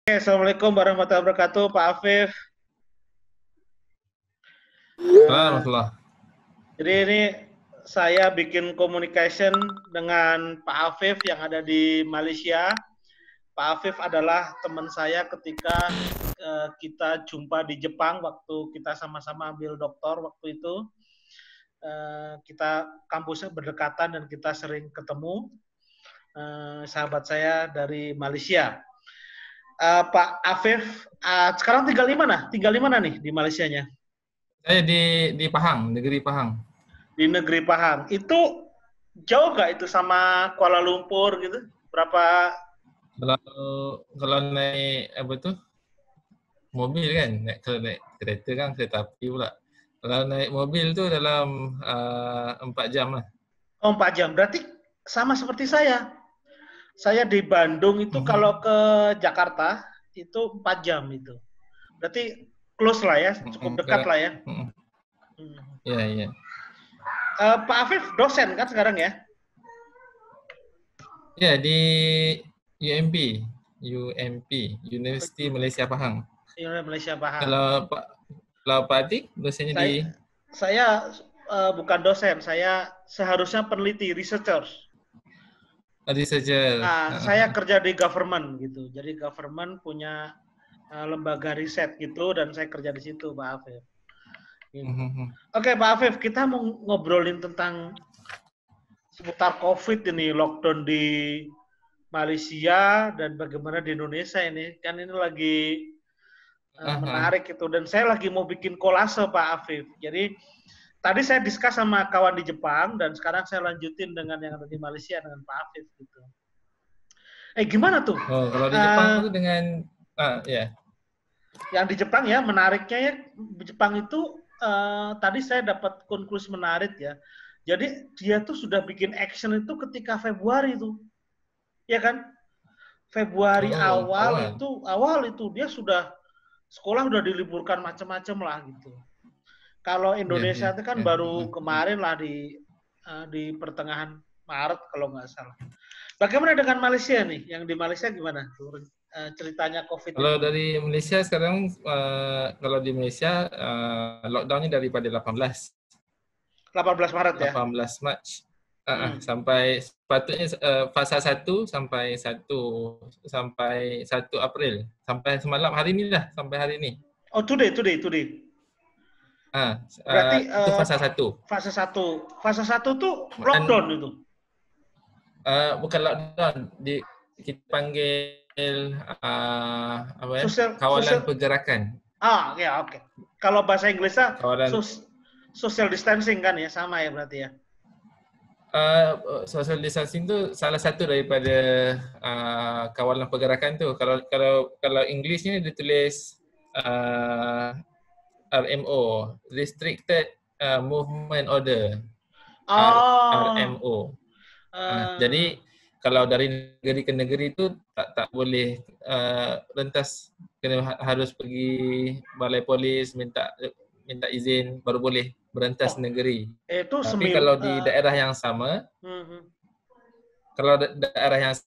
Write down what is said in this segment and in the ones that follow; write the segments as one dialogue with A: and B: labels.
A: Oke, Assalamualaikum warahmatullahi wabarakatuh, Pak Afif.
B: Alhamdulillah.
A: Jadi ini saya bikin communication dengan Pak Afif yang ada di Malaysia. Pak Afif adalah teman saya ketika kita jumpa di Jepang waktu kita sama-sama ambil doktor waktu itu. Kita kampusnya berdekatan dan kita sering ketemu. Sahabat saya dari Malaysia. Pak Afif, sekarang tinggal di mana? Tinggal di mana nih di Malaysianya?
B: Saya di Pahang, negeri Pahang.
A: Di negeri Pahang. Itu jauh nggak itu sama Kuala Lumpur gitu? Berapa?
B: Kalau naik apa tuh mobil kan, kalau naik kereta kan kereta api pula. Kalau naik mobil tu dalam 4 jam lah.
A: Oh, 4 jam. Berarti sama seperti saya. Saya di Bandung itu kalau
B: Mhm.
A: ke Jakarta itu 4 jam itu. Berarti close lah ya, cukup dekat lah ya.
B: Ya, ya.
A: Pak Afif dosen kan sekarang ya?
B: Ya, di UMP, University Malaysia Pahang.
A: Malaysia Pahang.
B: Kalau Pak Atik dosennya di
A: Saya bukan dosen, saya seharusnya peneliti, researcher.
B: researcher.
A: Saya kerja di government gitu. Jadi government punya lembaga riset gitu dan saya kerja di situ, Pak Afif. Gitu. Oke, Pak Afif, kita mau ngobrolin tentang seputar COVID ini, lockdown di Malaysia dan bagaimana di Indonesia ini. Kan ini lagi menarik gitu. Dan saya lagi mau bikin kolase, Pak Afif. Jadi tadi saya diskus sama kawan di Jepang dan sekarang saya lanjutin dengan yang ada di Malaysia dengan Pak Afif gitu. Gimana tuh?
B: Oh, kalau di Jepang itu dengan ya.
A: Yang di Jepang ya, menariknya ya, di Jepang itu tadi saya dapat konklusi menarik ya. Jadi dia tuh sudah bikin action itu ketika Februari itu. Ya kan? Februari awal itu dia sudah sekolah udah diliburkan macam-macam lah gitu. Kalau Indonesia itu kan baru kemarin lah di pertengahan Maret kalau nggak salah. Bagaimana dengan Malaysia nih? Yang di Malaysia gimana? Ceritanya COVID
B: Kalau
A: ini?
B: dari Malaysia sekarang, kalau di Malaysia lockdownnya daripada 18
A: Maret ya?
B: 18 Mac sampai sepatutnya fasa 1 sampai 1 April sampai semalam hari ini lah sampai hari ini.
A: Oh, today. Berarti
B: Itu fasa 1.
A: Fase 1 tuh lockdown itu.
B: Bukan lockdown, kita panggil kawalan pergerakan.
A: Ya oke. Kalau bahasa Inggrisnya
B: Kawalan
A: social distancing kan ya, sama ya berarti ya.
B: Social distancing tu salah satu daripada kawalan pergerakan tu. Kalau Englishnya ditulis RMO, Restricted Movement Order. RMO. Jadi kalau dari negeri ke negeri itu tak boleh rentas, harus pergi balai polis minta izin baru boleh berentas negeri. Tapi kalau di daerah yang sama,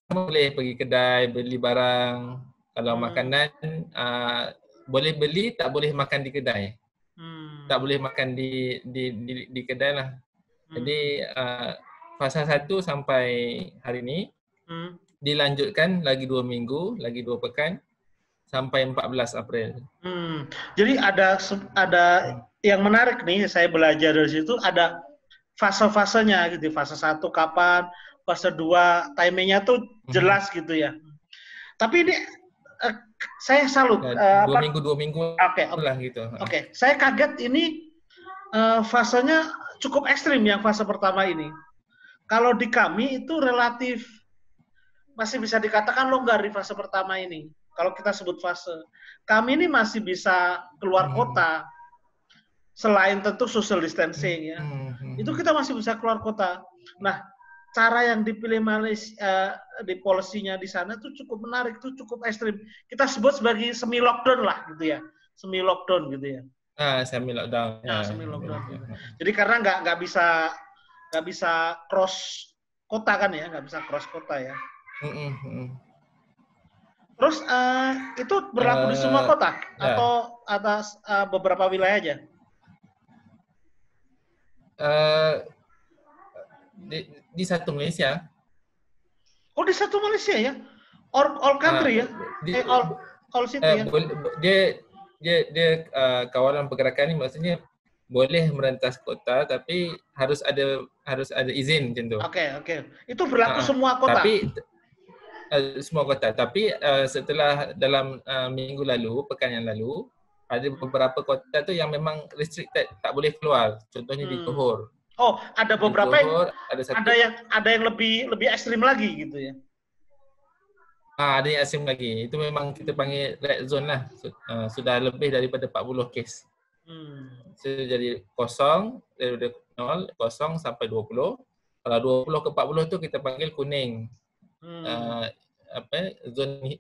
B: boleh pergi kedai beli barang. Kalau makanan boleh beli, tak boleh makan di kedai. Tak boleh makan di kedai lah. Jadi fasa 1 sampai hari ini dilanjutkan lagi 2 minggu, lagi 2 pekan sampai 14 April.
A: Jadi ada yang menarik nih, saya belajar dari situ ada fase-fasenya gitu. Fase 1 kapan, fase 2 timingnya tuh jelas gitu ya. Tapi ini saya salut.
B: 2 minggu
A: lah gitu. Oke, saya kaget ini fasenya cukup ekstrim yang fase pertama ini. Kalau di kami itu relatif masih bisa dikatakan longgar di fase pertama ini. Kalau kita sebut fase, kami ini masih bisa keluar kota. Selain tentu social distancing ya. Itu kita masih bisa keluar kota. Nah, cara yang dipilih Malaysia di polisinya di sana itu cukup menarik, itu cukup ekstrim. Kita sebut sebagai semi lockdown lah gitu ya. Semi lockdown gitu ya.
B: Semi lockdown.
A: Semi lockdown. Gitu. Jadi karena nggak bisa cross kota kan ya, nggak bisa cross kota ya. Terus itu berlaku di semua kota
B: Ya.
A: atau atas beberapa wilayah aja?
B: Di satu Malaysia.
A: Oh, di satu Malaysia ya? All country ya? All city ya?
B: Dia kawalan pergerakan ni maksudnya boleh merentas kota tapi harus ada izin macam tu.
A: Oke. Itu berlaku semua kota.
B: Tapi semua kota. Tapi setelah dalam minggu lalu, pekan yang lalu, ada beberapa kota tu yang memang restricted, tak boleh keluar. Contohnya di Johor.
A: Oh, ada beberapa
B: Johor,
A: ada yang lebih ekstrim lagi gitu ya.
B: Ada yang ekstrim lagi. Itu memang kita panggil red zone lah. Sudah lebih daripada 40 kes. So, jadi kosong, daripada 0, kosong sampai 20. Kalau 20 ke 40 tu kita panggil kuning.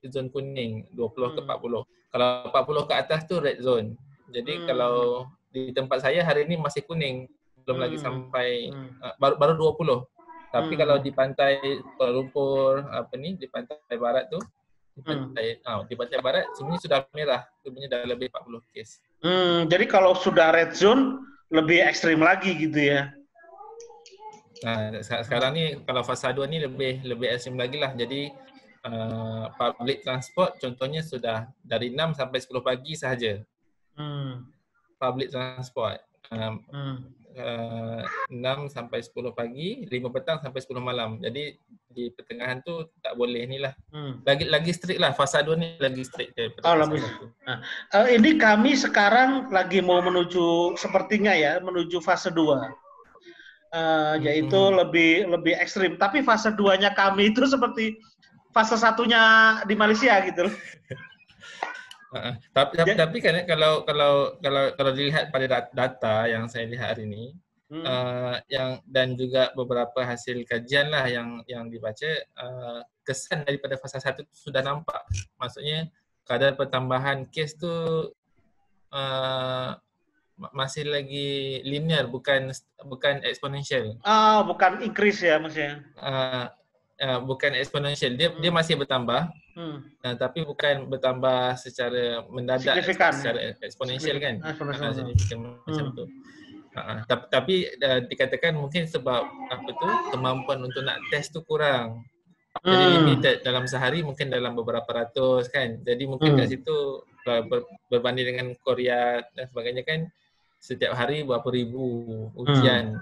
B: Zon kuning 20 ke 40. Kalau 40 ke atas tu red zone. Jadi kalau di tempat saya hari ini masih kuning, belum lagi sampai baru 20. Tapi kalau di pantai Kuala Lumpur di pantai barat tu, di pantai barat sebenarnya sudah merah, sebenarnya dah lebih 40 kes.
A: Jadi kalau sudah red zone lebih ekstrim lagi gitu ya.
B: Nah, sekarang ni kalau fasa 2 ni lebih ekstrim lagi lah. Jadi public transport contohnya sudah dari 6 sampai 10 pagi sahaja. Public transport 6 sampai 10 pagi, 5 petang sampai 10 malam. Jadi di pertengahan tu tak boleh ni lah. Lagi strict lah, fasa 2 ni lagi strict daripada fasa 1.
A: Ini kami sekarang lagi mau menuju sepertinya ya, menuju fase 2. Yaitu lebih ekstrim. Tapi fase 2-nya kami itu seperti fase 1-nya di Malaysia gitu.
B: Tapi kan kalau dilihat pada data yang saya lihat hari ini, dan juga beberapa hasil kajian lah yang dibaca, kesan daripada fasa 1 sudah nampak. Maksudnya kadar pertambahan kes tu masih lagi linear, bukan eksponensial.
A: Bukan increase ya maksudnya.
B: Bukan eksponensial, dia masih bertambah. Tapi bukan bertambah secara mendadak, secara eksponensial kan. Signifikan macam tu. Tapi dikatakan mungkin sebab kemampuan untuk nak test tu kurang. Jadi limited, dalam sehari mungkin dalam beberapa ratus kan. Jadi mungkin kat situ berbanding dengan Korea dan sebagainya kan, setiap hari berapa ribu ujian,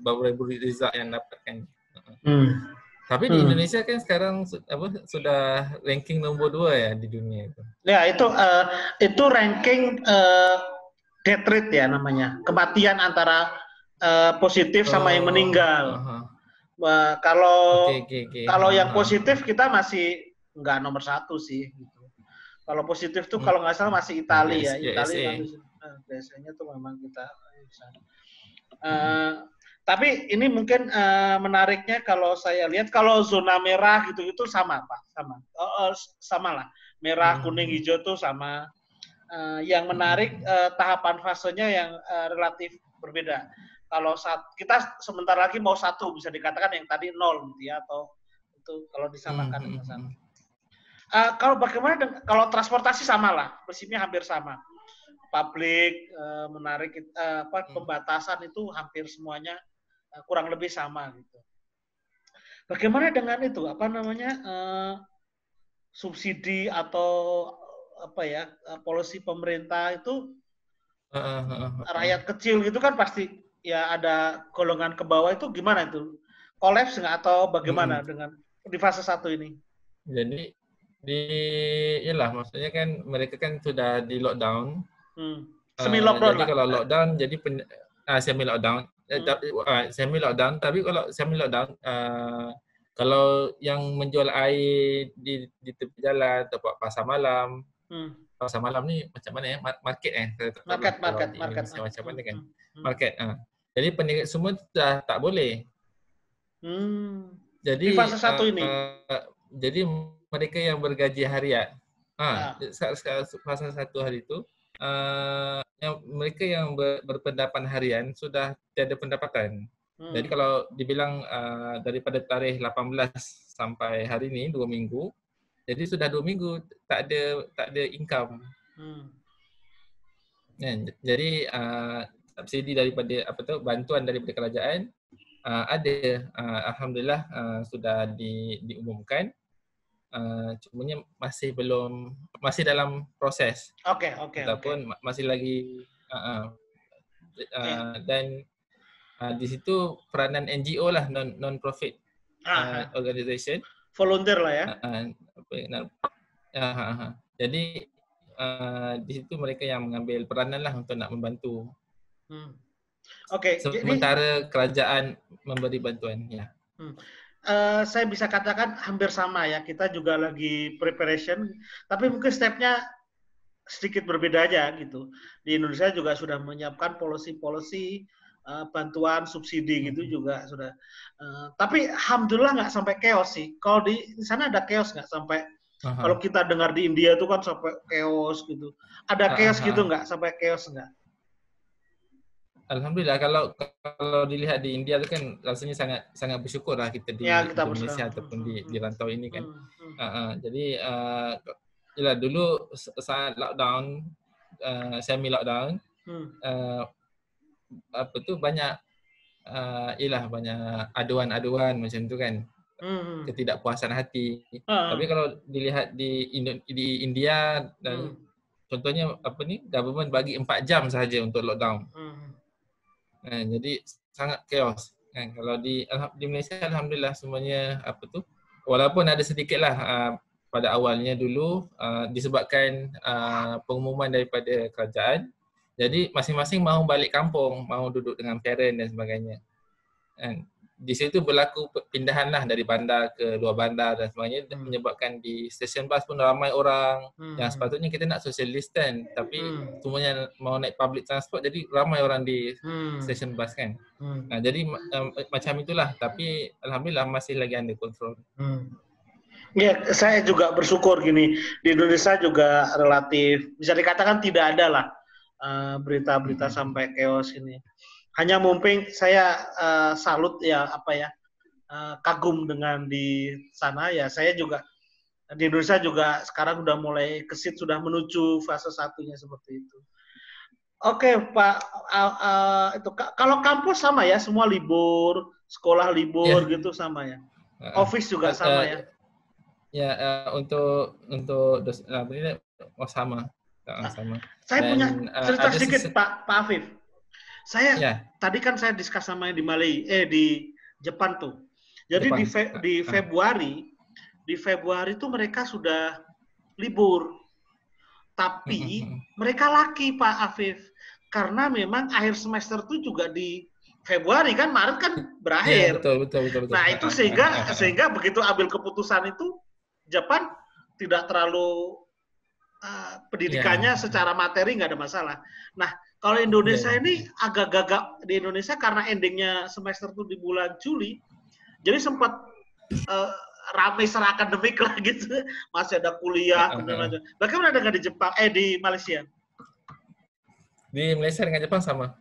B: berapa ribu result yang dapatkan. Tapi di Indonesia kan sekarang sudah ranking nombor 2 ya di dunia itu. Ya,
A: itu ranking death rate ya namanya. Kematian antara positif sama yang meninggal. Kalau yang positif kita masih nggak nomor 1 sih gitu. Kalau positif tuh kalau nggak salah masih Italia ya. Italia biasanya tuh memang kita tapi ini mungkin menariknya kalau saya lihat kalau zona merah gitu sama Pak, sama lah, merah, kuning, hijau tuh sama. Yang menarik tahapan fasenya yang relatif berbeda. Kalau kita sebentar lagi mau 1 bisa dikatakan yang tadi 0 gitu ya, atau itu kalau disamakan dengan sana. Kalau bagaimana kalau transportasi sama lah, prinsipnya hampir sama. Publik menarik pembatasan itu hampir semuanya kurang lebih sama gitu. Bagaimana dengan itu subsidi atau polisi pemerintah itu rakyat kecil gitu kan pasti ya ada golongan ke bawah itu gimana itu? Kolaps nggak atau bagaimana dengan di fase 1 ini?
B: Jadi maksudnya kan mereka kan sudah di lockdown.
A: Semi lockdown
B: jadi kalau lockdown jadi semi lockdown. Semi lockdown, tapi kalau semi lockdown kalau yang menjual air di tepi jalan atau pasar malam, pasar malam ni macam mana ya, market macam mana kan, market. Jadi peniaga semua dah tak boleh. Jadi
A: di fase 1 ini.
B: Jadi mereka yang bergaji harian, fase 1 hari itu. Mereka yang berpendapat harian sudah tiada pendapatan. Jadi kalau dibilang daripada tarikh 18 sampai hari ini 2 minggu, Jadi sudah 2 minggu tak ada income. Jadi subsidi daripada bantuan daripada kerajaan ada, alhamdulillah sudah diumumkan. Cumanya masih dalam proses. Ataupun masih lagi dan di situ peranan NGO lah, non-profit organization.
A: Volunteer lah ya.
B: Jadi di situ mereka yang mengambil peranan lah untuk nak membantu. Sementara kerajaan memberi bantuan. Ya.
A: Saya bisa katakan hampir sama ya. Kita juga lagi preparation, tapi mungkin stepnya sedikit berbeda aja gitu. Di Indonesia juga sudah menyiapkan policy bantuan subsidi gitu juga sudah. Tapi alhamdulillah nggak sampai chaos sih. Kalau di sana ada chaos nggak sampai? Kalau kita dengar di India itu kan sampai chaos gitu. Ada chaos gitu nggak? Sampai chaos nggak?
B: Alhamdulillah, kalau dilihat di India itu kan rasanya sangat bersyukur lah kita di Indonesia ataupun di rantau ini kan. Jadi dulu saat lockdown, semi lockdown, banyak banyak aduan-aduan macam tu kan. Ketidakpuasan hati. Tapi kalau dilihat di India dan contohnya government bagi 4 jam sahaja untuk lockdown. Jadi sangat chaos. Kalau di Malaysia alhamdulillah semuanya walaupun ada sedikitlah pada awalnya dulu disebabkan pengumuman daripada kerajaan. Jadi masing-masing mahu balik kampung, mahu duduk dengan parent dan sebagainya. Di situ berlaku pindahan lah dari bandar ke luar bandar dan sebagainya, menyebabkan di stesen bas pun ramai orang yang sepatutnya kita nak social distance, tapi semuanya mau naik public transport, jadi ramai orang di stesen bas kan. Jadi macam itulah, tapi alhamdulillah masih lagi under control.
A: Ya, saya juga bersyukur gini, di Indonesia juga relatif bisa dikatakan tidak ada lah berita-berita sampai chaos ini. Hanya mungkin saya salut kagum dengan di sana ya. Saya juga di Indonesia juga sekarang udah mulai kesit, sudah menuju fase satunya seperti itu. Oke Pak, itu kalau kampus sama ya, semua libur, sekolah libur gitu sama ya. Office juga sama ya.
B: Ya, untuk sama.
A: Saya punya cerita sedikit Pak Afif. Saya tadi kan saya diskus sama yang di Jepang tuh. Jadi di Februari tuh mereka sudah libur. Tapi mereka laki Pak Afif. Karena memang akhir semester tuh juga di Februari kan, Maret kan berakhir.
B: Ya, betul.
A: Nah, itu sehingga begitu ambil keputusan itu Jepang tidak terlalu pendidikannya secara materi nggak ada masalah. Nah, kalau Indonesia ini agak gagap di Indonesia karena endingnya semester itu di bulan Juli, jadi sempat ramai secara akademik lah gitu, masih ada kuliah. Bagaimana dengan di Jepang? Di Malaysia?
B: Di Malaysia dengan Jepang sama.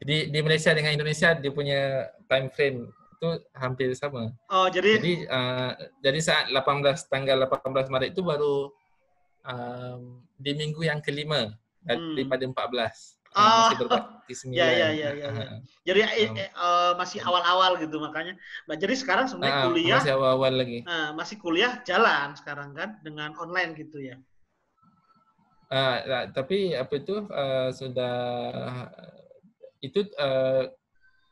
B: Di Malaysia dengan Indonesia dia punya time frame itu hampir sama.
A: Oh, jadi
B: saat tanggal 18 Maret itu baru di minggu yang kelima daripada 14. Masih berbakti 9.
A: Ya. Jadi masih awal-awal gitu makanya. Nah, jadi sekarang sebenarnya kuliah
B: masih awal-awal lagi.
A: Masih kuliah jalan sekarang kan dengan online gitu ya.
B: Tapi sudah itu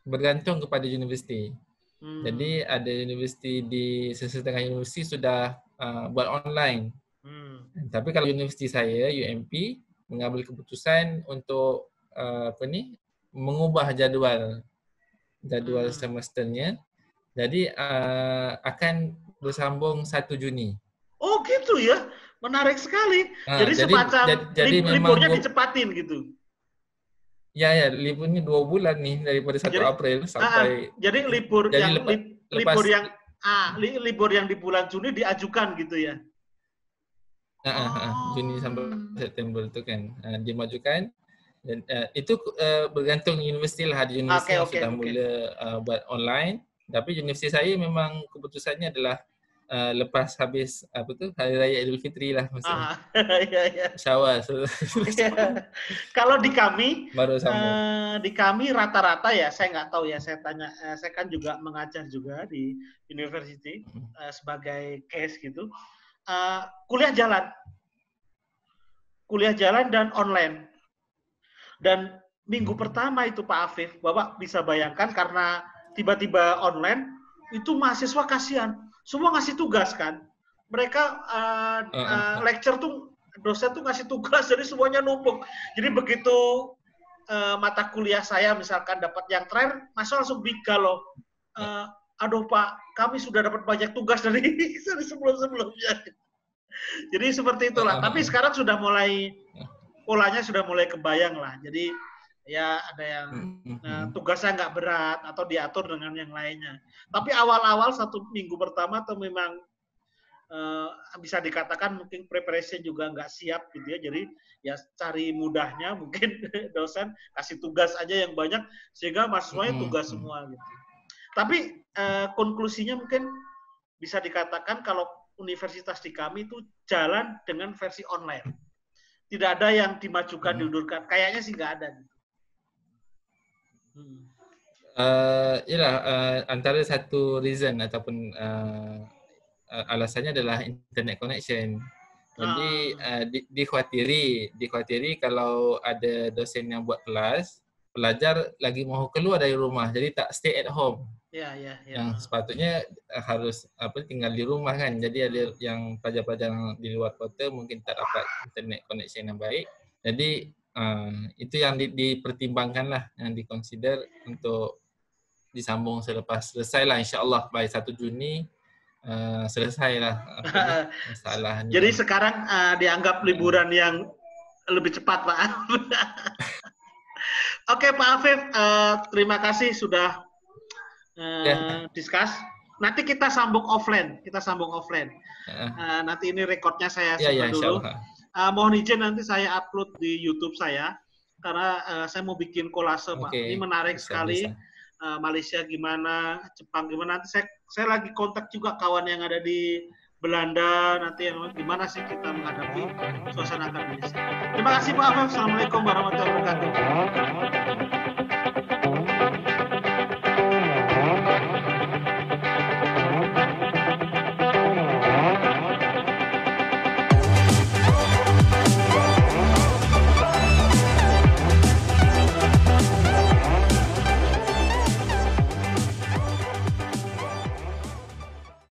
B: bergantung kepada universiti. Jadi ada universiti di setengah universiti sudah buat online. Tapi kalau universiti saya UMP mengambil keputusan untuk mengubah jadual semesternya. Jadi akan bersambung 1 Juni.
A: Oh gitu ya, menarik sekali. Jadi semacam liburnya dicepatin gitu.
B: Ya, liburnya 2 bulan nih daripada 1 April sampai.
A: Jadi libur yang di bulan Juni diajukan gitu ya.
B: Juni sampai September itu kan dimajukan dan itu bergantung universiti lah. Di universiti sudah mula buat online, tapi universiti saya memang keputusannya adalah lepas habis Hari Raya Idul Fitri lah maksudnya.
A: Iya.
B: Syawal.
A: Kalau di kami,
B: baru sambung.
A: Di kami rata-rata ya, saya nggak tahu ya, saya tanya, saya kan juga mengajar juga di university sebagai case gitu. Kuliah jalan dan online. Dan minggu pertama itu Pak Afif, Bapak bisa bayangkan karena tiba-tiba online, itu mahasiswa kasihan. Semua ngasih tugas kan. Mereka lecture tuh, dosen tuh ngasih tugas, jadi semuanya numpuk. Jadi begitu mata kuliah saya misalkan dapat yang terakhir, masa langsung galau. Aduh Pak, kami sudah dapat banyak tugas dari sebelum-sebelumnya. Jadi seperti itulah. Tapi sekarang sudah mulai, polanya sudah mulai kebayang lah. Jadi ya ada yang tugasnya nggak berat atau diatur dengan yang lainnya. Tapi awal-awal 1 minggu pertama tuh memang bisa dikatakan mungkin preparation juga nggak siap gitu ya. Jadi ya cari mudahnya mungkin dosen kasih tugas aja yang banyak sehingga mahasiswanya tugas semua gitu. Tapi konklusinya mungkin bisa dikatakan kalau universitas di kami itu jalan dengan versi online. Tidak ada yang dimajukan, diundurkan. Kayaknya sih nggak ada.
B: Antara satu reason ataupun alasannya adalah internet connection. Jadi dikhawatiri kalau ada dosen yang buat kelas, pelajar lagi mau keluar dari rumah, jadi tak stay at home. Yang sepatutnya harus tinggal di rumah kan. Jadi ada yang pelajar-pelajar di luar kota mungkin tak dapat internet connection yang baik. Jadi itu yang dipertimbangkan lah, yang diconsider untuk disambung selepas selesai lah, insyaAllah by 1 Juni selesai lah masalahnya.
A: Jadi sekarang dianggap liburan yang lebih cepat Pak. Oke Pak Afif, terima kasih sudah discuss. Nanti kita sambung offline. Nanti ini rekodnya saya simpan dulu. Mohon izin nanti saya upload di YouTube saya karena saya mau bikin kolase Pak. Ini menarik sekali. Malaysia gimana, Jepang gimana. Nanti saya lagi kontak juga kawan yang ada di Belanda, nanti yang gimana sih kita menghadapi suasana akademis. Terima kasih Pak Afif. Assalamualaikum warahmatullahi wabarakatuh.